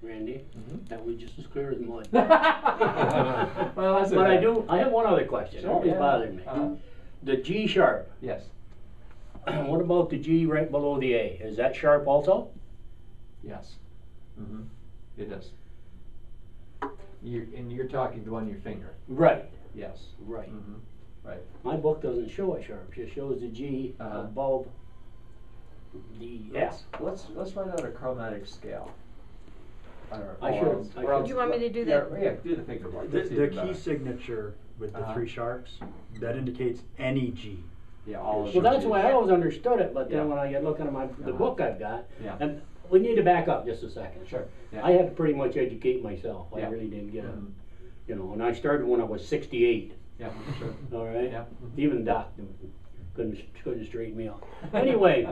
Randy, that was just as clear as mud. Well, that's But okay. I have one other question. Sure, Always yeah. bothered me. The G sharp. Yes. What about the G right below the A? Is that sharp also? Yes. It is. And you're talking the one in your finger. Right. Yes. Right. Right. My book doesn't show it sharp. It shows the G above the F. Let's write out a chromatic scale. I should. Do you want me to do that? Yeah, do the finger part. The key signature with the three sharps, that indicates any G. Yeah, all of Well, that's the way I Yeah. always understood it, but then Yeah. when I get looking at the book I've got, Yeah. and we need to back up just a second. Sure. Yeah. I had to pretty much educate myself. I Yeah. really didn't get it. You know, and I started when I was 68. Yeah, sure. All right. Yeah. Even Doc couldn't straighten me out. Anyway,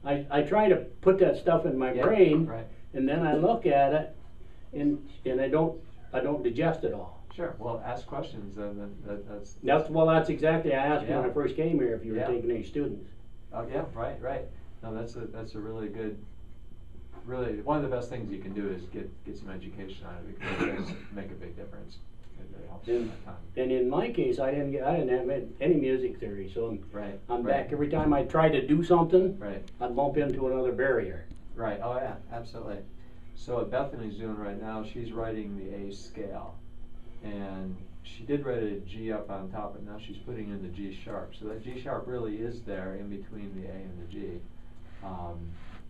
I try to put that stuff in my brain, Right. and then I look at it, and I don't digest it all. Sure. Well, ask questions, and then that's. That's exactly I asked you when Yeah. I first came here if you were Yeah. taking any students. Oh yeah, right. No, that's a really good. Really, one of the best things you can do is get some education on it because it does make a big difference. It really helps in that time. And in my case, I didn't have any music theory, so I'm Right. back every time I try to do something. Right. I bump into another barrier. Right. Oh yeah, absolutely. So what Bethany's doing right now, she's writing the A scale, and she did write a G up on top, but now she's putting in the G sharp. So that G sharp really is there in between the A and the G.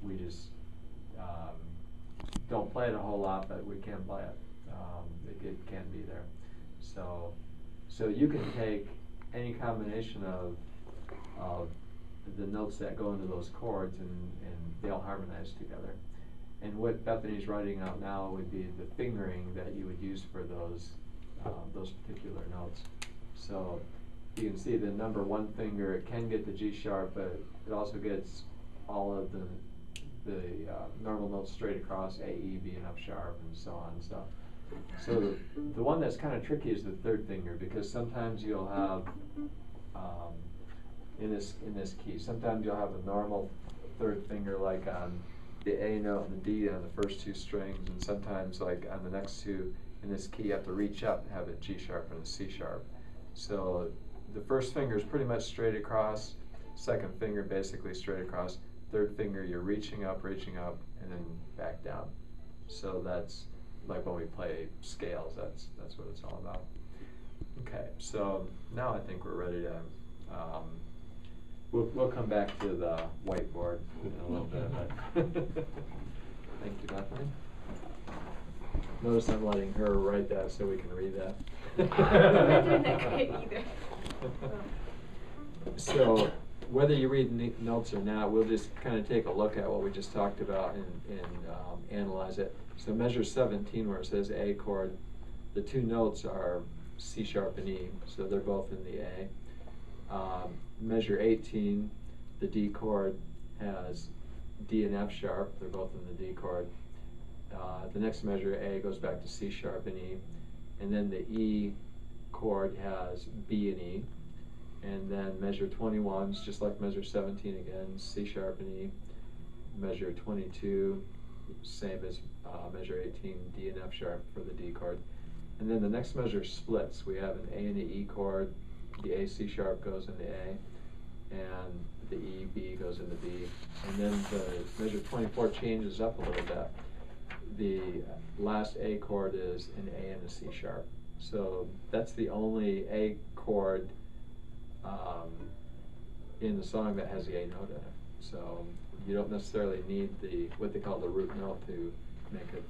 We just don't play it a whole lot, but we can play it. It can be there. So you can take any combination of the notes that go into those chords, and they'll harmonize together. And what Bethany's writing out now would be the fingering that you would use for those particular notes. So you can see the number one finger, it can get the G sharp, but it also gets all of the normal notes straight across, A, E, B, and F sharp, and so on and stuff. So the one that's kind of tricky is the third finger, because sometimes you'll have in this key, sometimes you'll have a normal third finger like on the A note and the D on the first two strings, and sometimes like on the next two in this key you have to reach up and have a G sharp and a C sharp. So the first finger is pretty much straight across, second finger basically straight across, third finger you're reaching up, and then back down. So that's like when we play scales, that's what it's all about. Okay, so now I think we're ready to, we'll come back to the whiteboard in a little bit. Thank you, Bethany. Notice I'm letting her write that so we can read that. I'm not doing that great either. So whether you read notes or not, we'll just kind of take a look at what we just talked about and analyze it. So measure 17, where it says A chord, the two notes are C sharp and E, so they're both in the A. Measure 18, the D chord has D and F sharp, they're both in the D chord. The next measure, A, goes back to C sharp and E, and then the E chord has B and E. And then measure 21 is just like measure 17 again, C sharp and E. Measure 22, same as measure 18, D and F sharp for the D chord. And then the next measure splits. We have an A and an E chord. The A C sharp goes into A, and the E B goes into B. And then the measure 24 changes up a little bit. The last A chord is an A and a C sharp. So that's the only A chord in the song that has the A note in it. So you don't necessarily need what they call the root note to make it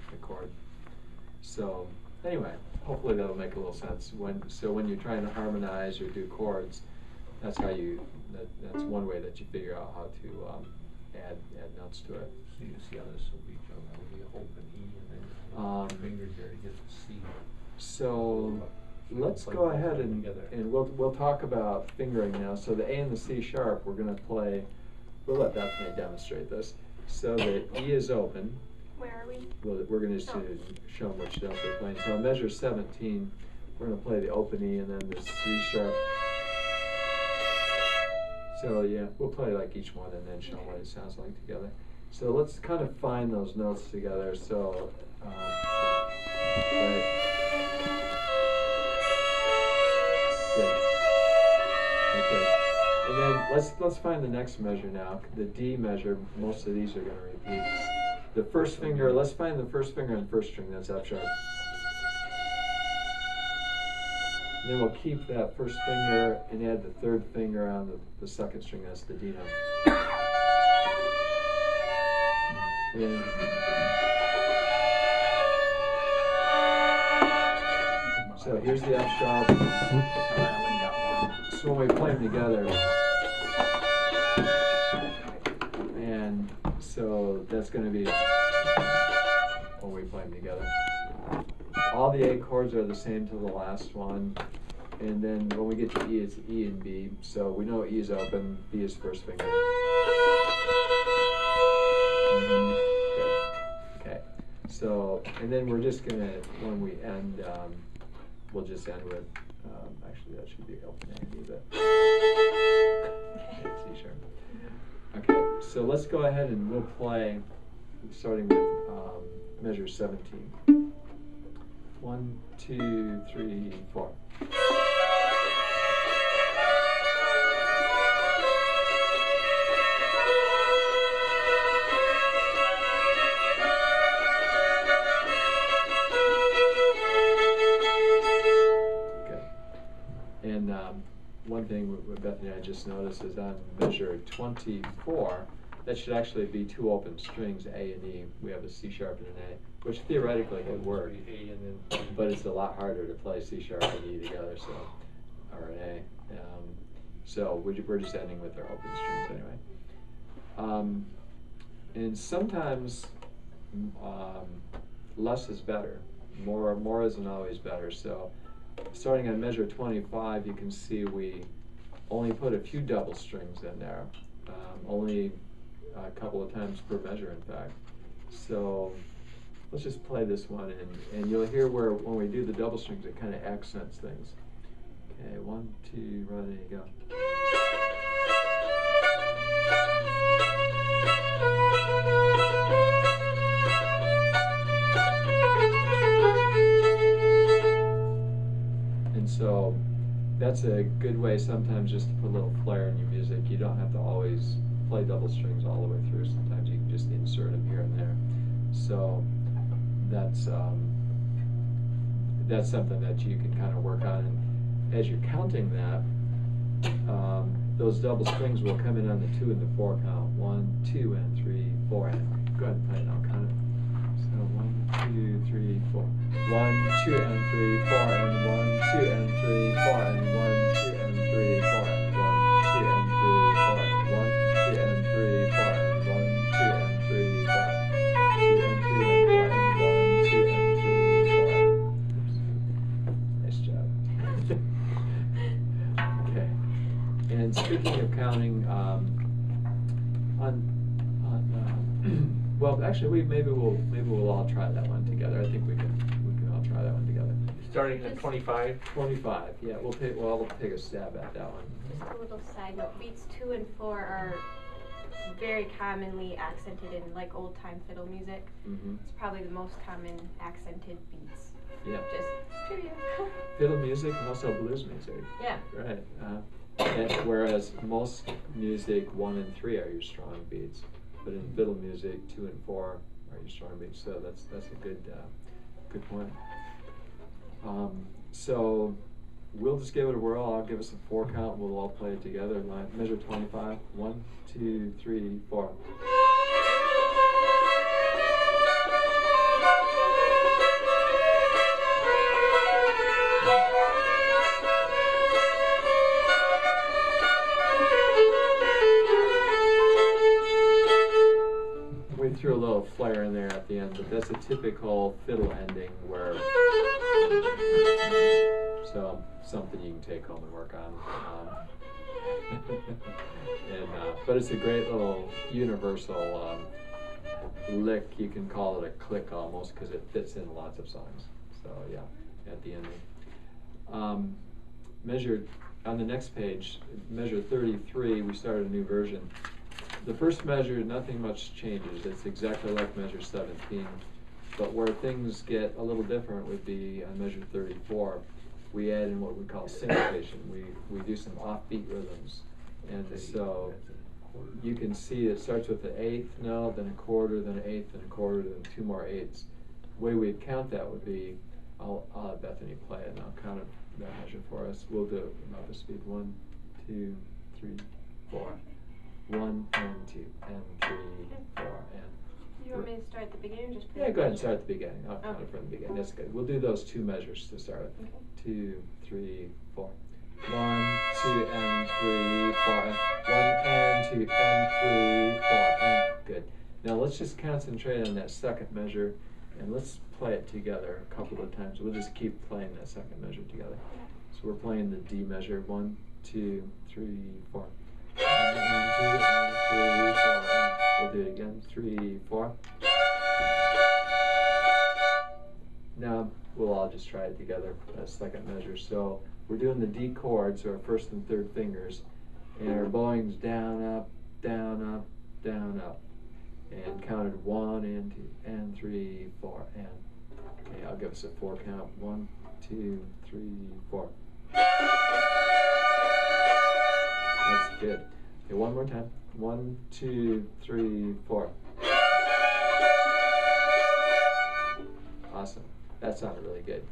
the chord. So anyway, hopefully that'll make a little sense. So when you're trying to harmonize or do chords, that's how that's one way that you figure out how to add notes to it. So you see how this will be, Joe? That will be an open E and then fingers there to get the C. So let's go ahead and we'll talk about fingering now. So the A and the C sharp, we're going to play. We'll let Bethany demonstrate this. So the E is open. Where are we? We're going to show them which notes we're playing. So on measure 17, we're going to play the open E and then the C sharp. So yeah, we'll play like each one and then show them what it sounds like together. So let's kind of find those notes together. So, right. Good. Okay. And then let's find the next measure now. The D measure. Most of these are going to repeat. The first finger. Let's find the first finger on first string. That's F sharp. And then we'll keep that first finger and add the third finger on the second string. That's the D note. And so here's the F sharp. So when we play them together, and so that's going to be when we play them together. All the A chords are the same to the last one, and then when we get to E, it's E and B. So we know E is open, B is first finger. Okay. So, and then we're just gonna, when we end, we'll just end with, actually that should be open A and B, but C sharp. Okay, so let's go ahead and we'll play, starting with measure 17. 1, 2, 3, 4. Okay. And one thing with Bethany and I just noticed is on measure 24, that should actually be two open strings, A and E. We have a C sharp and an A, which theoretically could work, but it's a lot harder to play C sharp and E together, so, or an A. So we're just ending with our open strings anyway. And sometimes less is better. More isn't always better. So starting on measure 25, you can see we only put a few double strings in there, only a couple of times per measure, in fact. So let's just play this one, and you'll hear where when we do the double strings, it kind of accents things. Okay, 1, 2, ready, go. And so that's a good way sometimes just to put a little flair in your music. You don't have to always play double strings all the way through. Sometimes you can just insert them here and there. So that's something that you can kind of work on. And as you're counting that, those double strings will come in on the 2 and the 4 count. 1, 2, and 3, 4, and go ahead and play it now. Count it. So 1, 2, 3, 4. 1, 2, and 3, 4, and 1, 2, and 3, 4, and 1, 2, and 3, 4, and 1, 2, and 3, 4, and 1, 2, and 3, 4, and 1, 2, and 3, 4, 2, and 3, and 4, and 1, 2, and 3, 4. Nice job. Okay. And speaking of counting, well, actually, maybe we'll all try that one together. I think we can all try that one together. Starting at 25. 25. Yeah, we'll take a stab at that one. Just a little side note, beats 2 and 4 are very commonly accented in like old time fiddle music. Mm-hmm. It's probably the most common accented beats. Yeah. Just trivia. Fiddle music and also blues music. Yeah. Right. And whereas most music 1 and 3 are your strong beats, but in fiddle music 2 and 4 are your strong beats. So that's a good point. So we'll just give it a whirl. I'll give us a 4 count. We'll all play it together. Measure 25. 1, 2, 3, 4. We threw a little flair in there at the end, but that's a typical fiddle ending where, so something you can take home and work on. But it's a great little universal lick. You can call it a click almost because it fits in lots of songs. So yeah, at the ending. Measure on the next page, measure 33. We started a new version. the first measure, nothing much changes. It's exactly like measure 17. But where things get a little different would be on measure 34. We add in what we call syncopation. We do some offbeat rhythms. And so you can see it starts with the eighth note, then a quarter, then an eighth, then a quarter, then two more eighths. The way we'd count that would be, I'll have Bethany play it, and I'll count that measure for us. We'll do it about the speed. 1, 2, 3, 4. 1 and 2 and 3, 4 and. You want me to start at the beginning or just play? Yeah, go ahead and start at the beginning. I'll count Okay. it from the beginning. That's good. We'll do those two measures to start with. Okay. 2, 3, 4. 1, 2 and 3, 4 and 1 and 2 and 3, 4 and good. Now let's just concentrate on that second measure and let's play it together a couple of times. We'll just keep playing that second measure together. So we're playing the D measure. 1, 2, 3, 4. 1 and 2 and 3, 4 and we'll do it again. 3, 4. Now we'll all just try it together for that second measure. So we're doing the D chords, so our first and third fingers, and our bowing's down, up, down, up, down, up, and counted 1 and 2 and 3, 4 and. Okay, I'll give us a 4 count. 1, 2, 3, 4. That's good. Okay, one more time. 1, 2, 3, 4. Awesome. That sounded really good.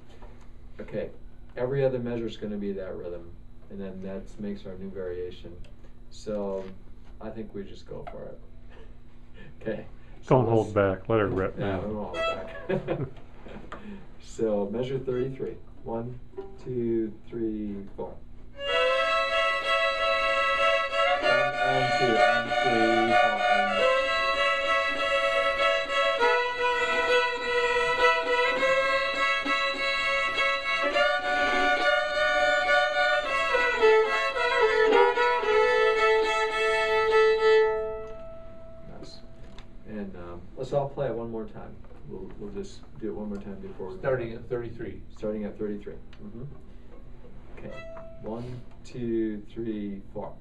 Okay, every other measure is going to be that rhythm, and then that makes our new variation. So I think we just go for it. Okay. So Don't hold back. Let her rip. Yeah, we won't hold back. So measure 33. 1, 2, 3, 4. 1 and 2 and 3, 4 and. And let's all play it one more time. We'll just do it one more time before we Starting at 33. Starting at 33. Okay. 1, 2, 3, 4.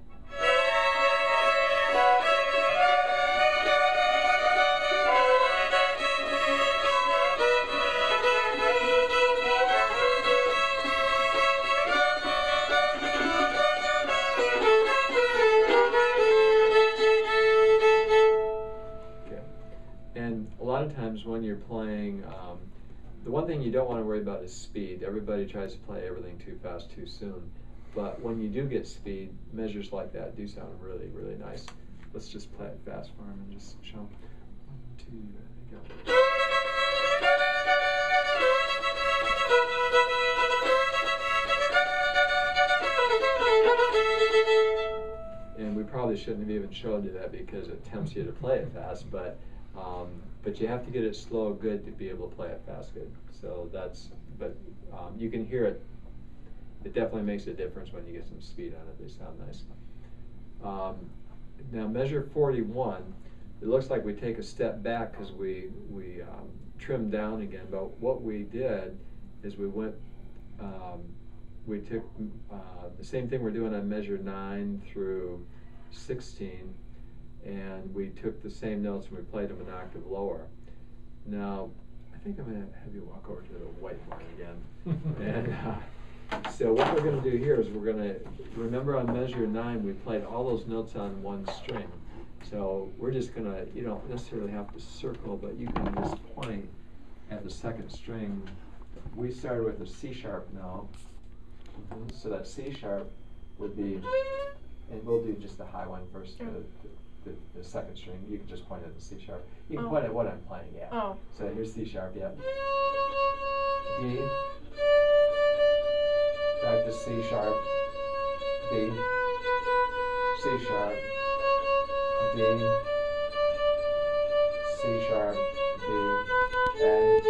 And a lot of times when you're playing, the one thing you don't want to worry about is speed. Everybody tries to play everything too fast too soon. But when you do get speed, measures like that do sound really, really nice. Let's just play it fast for him and just show him. 1, 2, go. And we probably shouldn't have even showed you that because it tempts you to play it fast, but you have to get it slow good to be able to play it fast good. So that's, but you can hear it. It definitely makes a difference when you get some speed on it. They sound nice. Now measure 41, it looks like we take a step back because we trimmed down again, but what we did is we went, we took the same thing we're doing on measure 9 through 16, and we took the same notes and we played them an octave lower. Now, I think I'm going to have you walk over to the whiteboard again. And so what we're going to do here is we're going to, remember on measure 9 we played all those notes on one string. So we're just going to, you don't necessarily have to circle, but you can just point at the second string. We started with a C sharp note. So that C sharp would be, and we'll do just the high one first, the second string. You can just point at the C sharp. You can point at what I'm playing, yeah. Oh. So here's C sharp, yeah. D. Back to C sharp, B, C sharp, D, C sharp, B, and